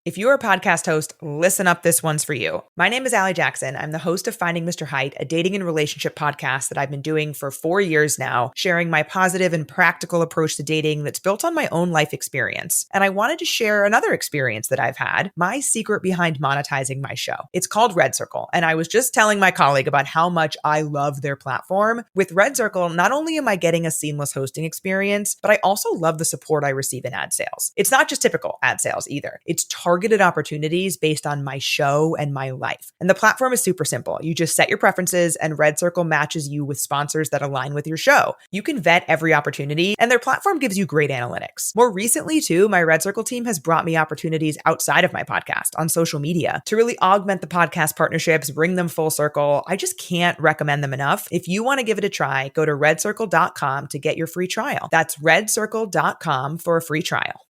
If you're a podcast host, listen up, this one's for you. My name is Allie Jackson. I'm the host of Finding Mr. Height, a dating and relationship podcast that I've been doing for 4 years now, sharing my positive and practical approach to dating that's built on my own life experience. And I wanted to share another experience that I've had, my secret behind monetizing my show. It's called Red Circle, and I was just telling my colleague about how much I love their platform. With Red Circle, not only am I getting a seamless hosting experience, but I also love the support I receive in ad sales. It's not just typical ad sales either. It's targeted opportunities based on my show and my life. And the platform is super simple. You just set your preferences and Red Circle matches you with sponsors that align with your show. You can vet every opportunity and their platform gives you great analytics. More recently too, my Red Circle team has brought me opportunities outside of my podcast on social media to really augment the podcast partnerships, bring them full circle. I just can't recommend them enough. If you want to give it a try, go to redcircle.com to get your free trial. That's redcircle.com for a free trial.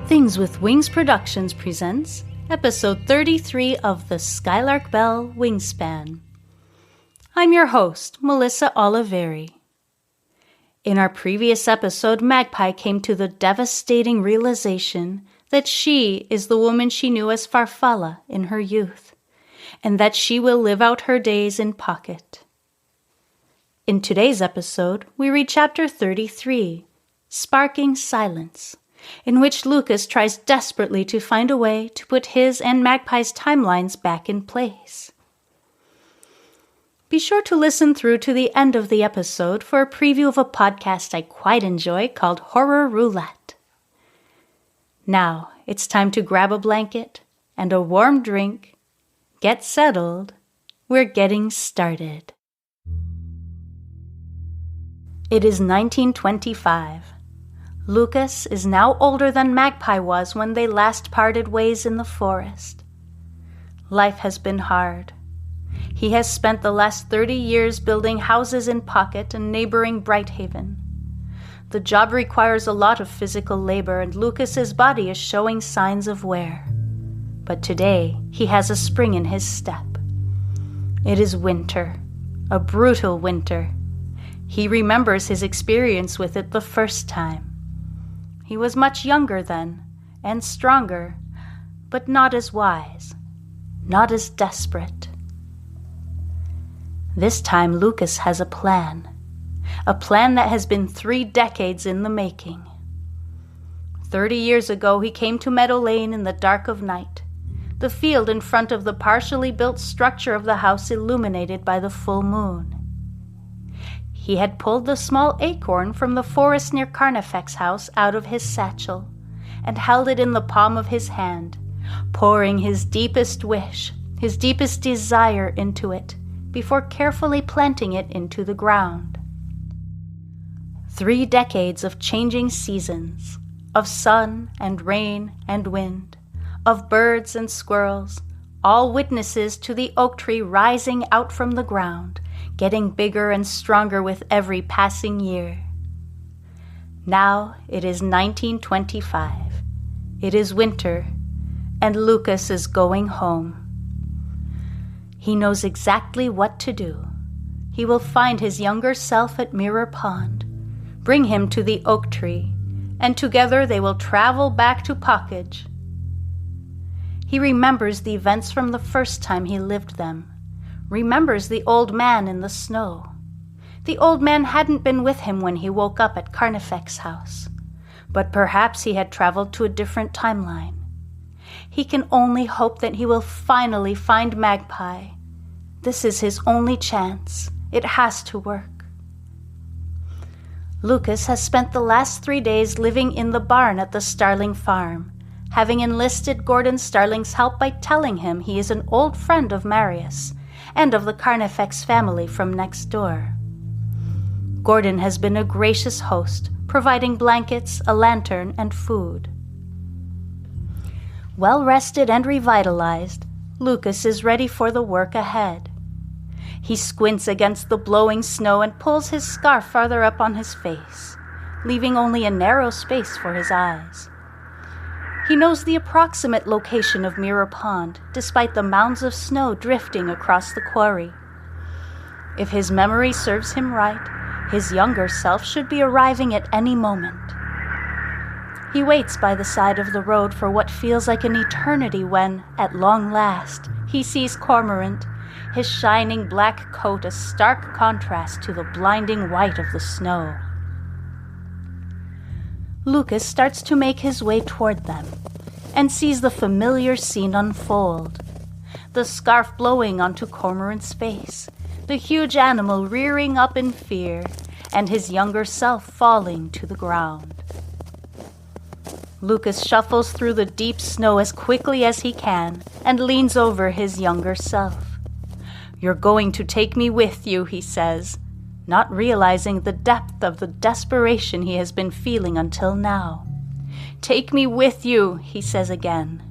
Things with Wings Productions presents episode 33 of the Skylark Bell Wingspan. I'm your host, Melissa Oliveri. In our previous episode, Magpie came to the devastating realization that she is the woman she knew as Farfalla in her youth, and that she will live out her days in pocket. In today's episode, we read chapter 33, Sparking Silence, in which Lucas tries desperately to find a way to put his and Magpie's timelines back in place. Be sure to listen through to the end of the episode for a preview of a podcast I quite enjoy called Horror Roulette. Now, it's time to grab a blanket and a warm drink, get settled, we're getting started. It is 1925. Lucas is now older than Magpie was when they last parted ways in the forest. Life has been hard. He has spent the last 30 years building houses in Pocket and neighboring Brighthaven. The job requires a lot of physical labor and Lucas's body is showing signs of wear. But today, he has a spring in his step. It is winter, a brutal winter. He remembers his experience with it the first time. He was much younger then, and stronger, but not as wise, not as desperate. This time Lucas has a plan that has been 3 decades in the making. 30 years ago he came to Meadow Lane in the dark of night, the field in front of the partially built structure of the house illuminated by the full moon. He had pulled the small acorn from the forest near Carnifex's house out of his satchel and held it in the palm of his hand, pouring his deepest wish, his deepest desire into it before carefully planting it into the ground. 3 decades of changing seasons, of sun and rain and wind, of birds and squirrels, all witnesses to the oak tree rising out from the ground, getting bigger and stronger with every passing year. Now it is 1925. It is winter, and Lucas is going home. He knows exactly what to do. He will find his younger self at Mirror Pond, bring him to the oak tree, and together they will travel back to Pocket. He remembers the events from the first time he lived them, remembers the old man in the snow. The old man hadn't been with him when he woke up at Carnifex's house, but perhaps he had traveled to a different timeline. He can only hope that he will finally find Magpie. This is his only chance. It has to work. Lucas has spent the last 3 days living in the barn at the Starling farm, having enlisted Gordon Starling's help by telling him he is an old friend of Marius and of the Carnifex family from next door. Gordon has been a gracious host, providing blankets, a lantern, and food. Well rested and revitalized, Lucas is ready for the work ahead. He squints against the blowing snow and pulls his scarf farther up on his face, leaving only a narrow space for his eyes. He knows the approximate location of Mirror Pond, despite the mounds of snow drifting across the quarry. If his memory serves him right, his younger self should be arriving at any moment. He waits by the side of the road for what feels like an eternity when, at long last, he sees Cormorant, his shining black coat a stark contrast to the blinding white of the snow. Lucas starts to make his way toward them and sees the familiar scene unfold. The scarf blowing onto Cormorant's face, the huge animal rearing up in fear, and his younger self falling to the ground. Lucas shuffles through the deep snow as quickly as he can and leans over his younger self. "You're going to take me with you," he says, not realizing the depth of the desperation he has been feeling until now. "Take me with you," he says again.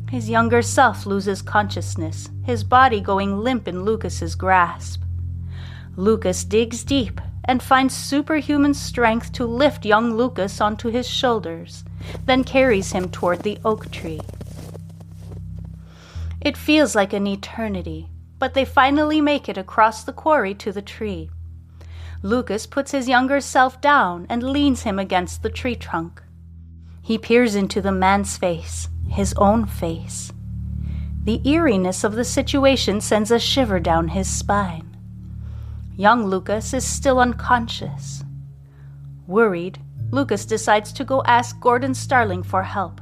His younger self loses consciousness, his body going limp in Lucas's grasp. Lucas digs deep and finds superhuman strength to lift young Lucas onto his shoulders, then carries him toward the oak tree. It feels like an eternity, but they finally make it across the quarry to the tree. Lucas puts his younger self down and leans him against the tree trunk. He peers into the man's face, his own face. The eeriness of the situation sends a shiver down his spine. Young Lucas is still unconscious. Worried, Lucas decides to go ask Gordon Starling for help,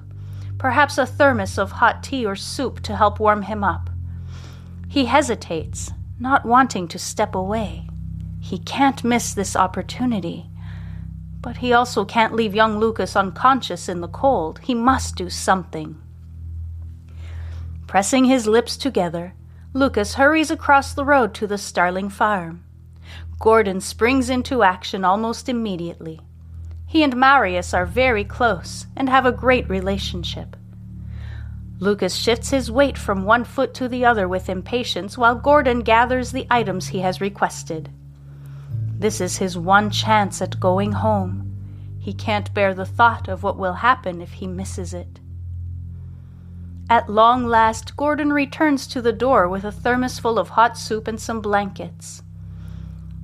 perhaps a thermos of hot tea or soup to help warm him up. He hesitates, not wanting to step away. He can't miss this opportunity. But he also can't leave young Lucas unconscious in the cold. He must do something. Pressing his lips together, Lucas hurries across the road to the Starling farm. Gordon springs into action almost immediately. He and Marius are very close and have a great relationship. Lucas shifts his weight from one foot to the other with impatience while Gordon gathers the items he has requested. This is his one chance at going home. He can't bear the thought of what will happen if he misses it. At long last, Gordon returns to the door with a thermos full of hot soup and some blankets.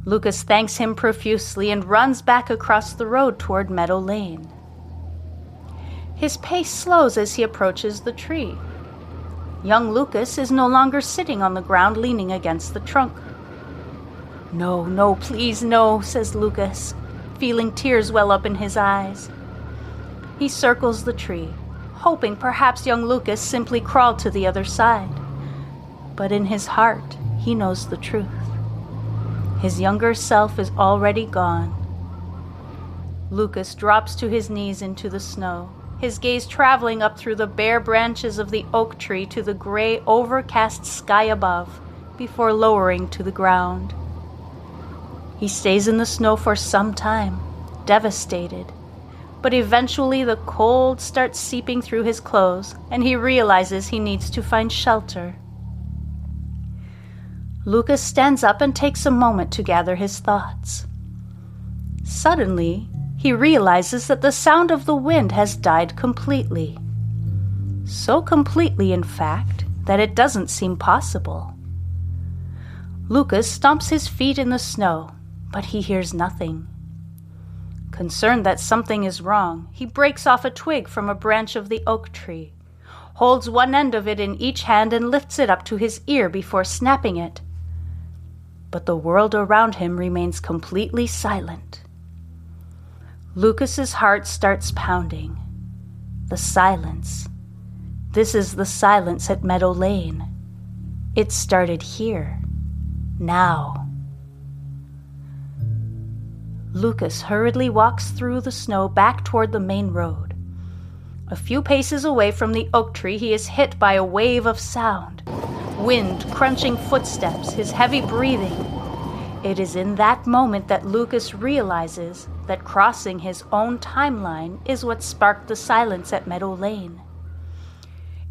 Lucas thanks him profusely and runs back across the road toward Meadow Lane. His pace slows as he approaches the tree. Young Lucas is no longer sitting on the ground leaning against the trunk. "No, no, please no," says Lucas, feeling tears well up in his eyes. He circles the tree, hoping perhaps young Lucas simply crawled to the other side. But in his heart, he knows the truth. His younger self is already gone. Lucas drops to his knees into the snow, his gaze traveling up through the bare branches of the oak tree to the gray, overcast sky above, before lowering to the ground. He stays in the snow for some time, devastated, but eventually the cold starts seeping through his clothes, and he realizes he needs to find shelter. Lucas stands up and takes a moment to gather his thoughts. Suddenly, he realizes that the sound of the wind has died completely. So completely, in fact, that it doesn't seem possible. Lucas stomps his feet in the snow, but he hears nothing. Concerned that something is wrong, he breaks off a twig from a branch of the oak tree, holds one end of it in each hand and lifts it up to his ear before snapping it. But the world around him remains completely silent. Lucas's heart starts pounding. The silence. This is the silence at Meadow Lane. It started here. Now. Lucas hurriedly walks through the snow back toward the main road. A few paces away from the oak tree, he is hit by a wave of sound. Wind, crunching footsteps, his heavy breathing. It is in that moment that Lucas realizes that crossing his own timeline is what sparked the silence at Meadow Lane.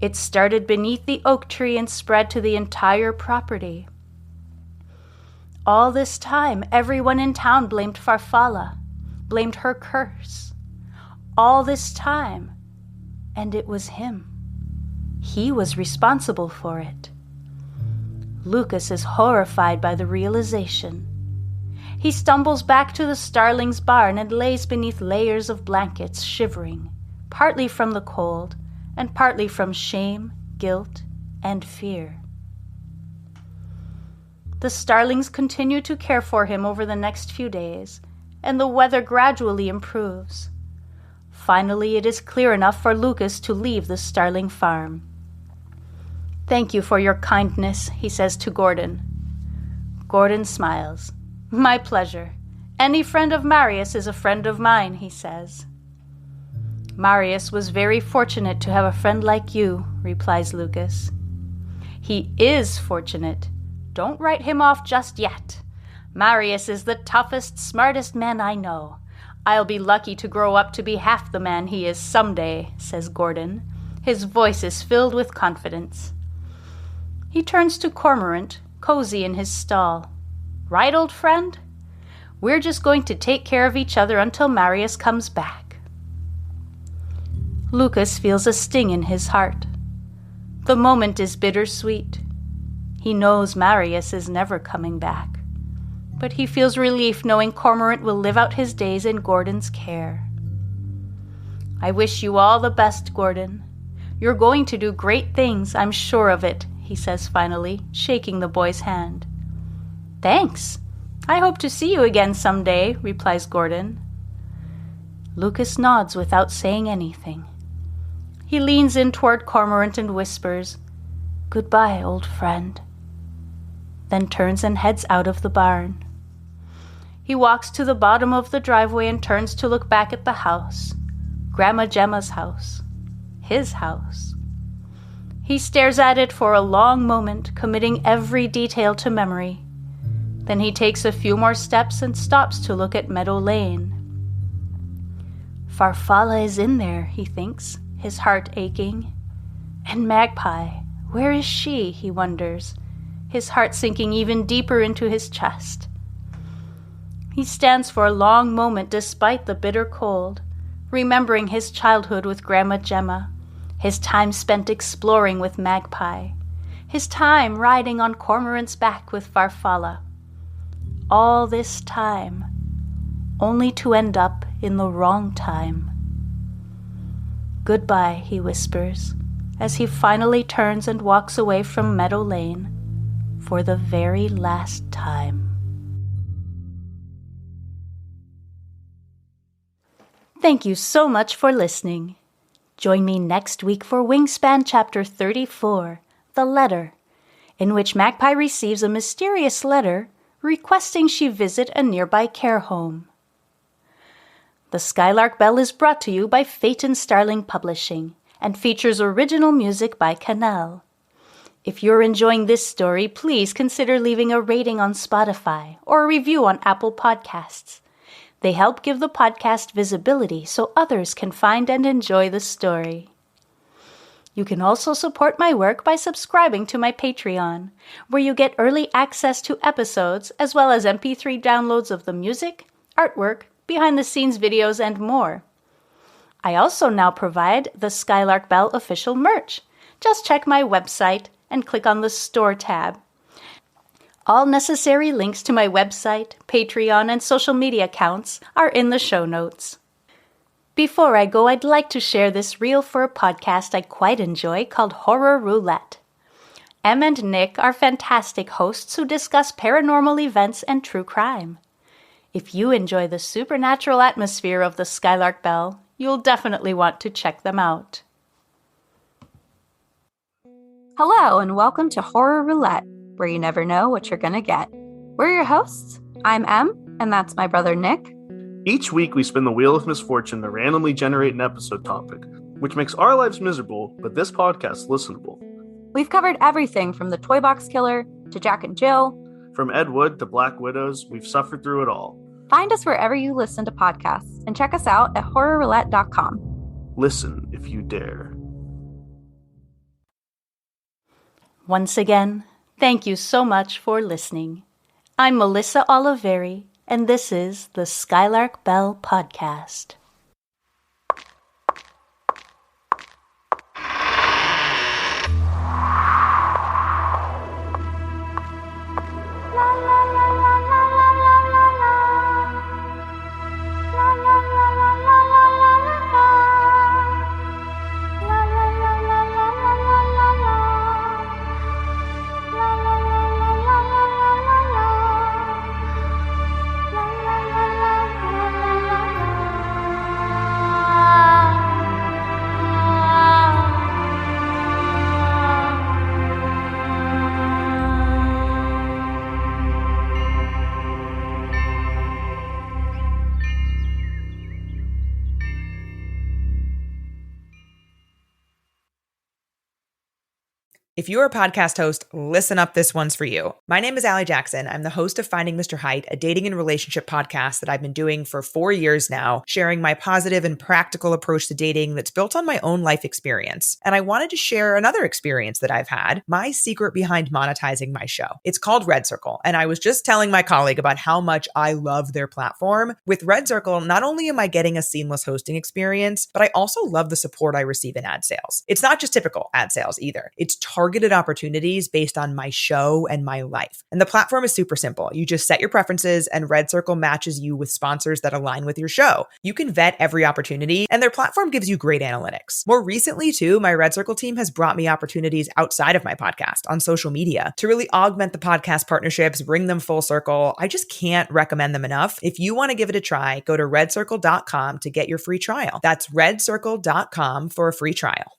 It started beneath the oak tree and spread to the entire property. All this time, everyone in town blamed Farfalla, blamed her curse. All this time, and it was him. He was responsible for it. Lucas is horrified by the realization. He stumbles back to the Starling's barn and lays beneath layers of blankets, shivering, partly from the cold and partly from shame, guilt, and fear. The Starlings continue to care for him over the next few days, and the weather gradually improves. Finally, it is clear enough for Lucas to leave the Starling farm. "Thank you for your kindness," he says to Gordon. Gordon smiles. "My pleasure. Any friend of Marius is a friend of mine," he says. "Marius was very fortunate to have a friend like you," replies Lucas. "He is fortunate. Don't write him off just yet. Marius is the toughest, smartest man I know. I'll be lucky to grow up to be half the man he is someday," says Gordon. His voice is filled with confidence. He turns to Cormorant, cozy in his stall. "Right, old friend? We're just going to take care of each other until Marius comes back." Lucas feels a sting in his heart. The moment is bittersweet. He knows Marius is never coming back, but he feels relief knowing Cormorant will live out his days in Gordon's care. "I wish you all the best, Gordon. You're going to do great things, I'm sure of it," he says finally, shaking the boy's hand. "Thanks. I hope to see you again someday," replies Gordon. Lucas nods without saying anything. He leans in toward Cormorant and whispers, "Goodbye, old friend," then turns and heads out of the barn. He walks to the bottom of the driveway and turns to look back at the house. Grandma Gemma's house. His house. He stares at it for a long moment, committing every detail to memory. Then he takes a few more steps and stops to look at Meadow Lane. Farfalla is in there, he thinks, his heart aching. And Magpie, where is she, he wonders, his heart sinking even deeper into his chest. He stands for a long moment despite the bitter cold, remembering his childhood with Grandma Gemma, his time spent exploring with Magpie, his time riding on Cormorant's back with Farfalla. All this time, only to end up in the wrong time. "Goodbye," he whispers, as he finally turns and walks away from Meadow Lane for the very last time. Thank you so much for listening. Join me next week for Wingspan Chapter 34, The Letter, in which Magpie receives a mysterious letter requesting she visit a nearby care home. The Skylark Bell is brought to you by Phaeton Starling Publishing and features original music by Canal. If you're enjoying this story, please consider leaving a rating on Spotify or a review on Apple Podcasts. They help give the podcast visibility so others can find and enjoy the story. You can also support my work by subscribing to my Patreon, where you get early access to episodes as well as MP3 downloads of the music, artwork, behind-the-scenes videos, and more. I also now provide the Skylark Bell official merch. Just check my website and click on the Store tab. All necessary links to my website, Patreon, and social media accounts are in the show notes. Before I go, I'd like to share this reel for a podcast I quite enjoy called Horror Roulette. Em and Nick are fantastic hosts who discuss paranormal events and true crime. If you enjoy the supernatural atmosphere of the Skylark Bell, you'll definitely want to check them out. Hello, and welcome to Horror Roulette, where you never know what you're gonna get. We're your hosts. I'm Em, and that's my brother Nick. Each week, we spin the wheel of misfortune to randomly generate an episode topic, which makes our lives miserable, but this podcast listenable. We've covered everything from the Toy Box Killer to Jack and Jill, From Ed Wood to Black Widows, we've suffered through it all. Find us wherever you listen to podcasts and check us out at horrorroulette.com. Listen if you dare. Once again, thank you so much for listening. I'm Melissa Oliveri, and this is the Skylark Bell Podcast. If you're a podcast host, listen up, this one's for you. My name is Allie Jackson. I'm the host of Finding Mr. Height, a dating and relationship podcast that I've been doing for 4 years now, sharing my positive and practical approach to dating that's built on my own life experience. And I wanted to share another experience that I've had, my secret behind monetizing my show. It's called Red Circle, and I was just telling my colleague about how much I love their platform. With Red Circle, not only am I getting a seamless hosting experience, but I also love the support I receive in ad sales. It's not just typical ad sales either. It's targeted opportunities based on my show and my life. And the platform is super simple. You just set your preferences and Red Circle matches you with sponsors that align with your show. You can vet every opportunity and their platform gives you great analytics. More recently too, my Red Circle team has brought me opportunities outside of my podcast on social media to really augment the podcast partnerships, bring them full circle. I just can't recommend them enough. If you want to give it a try, go to redcircle.com to get your free trial. That's redcircle.com for a free trial.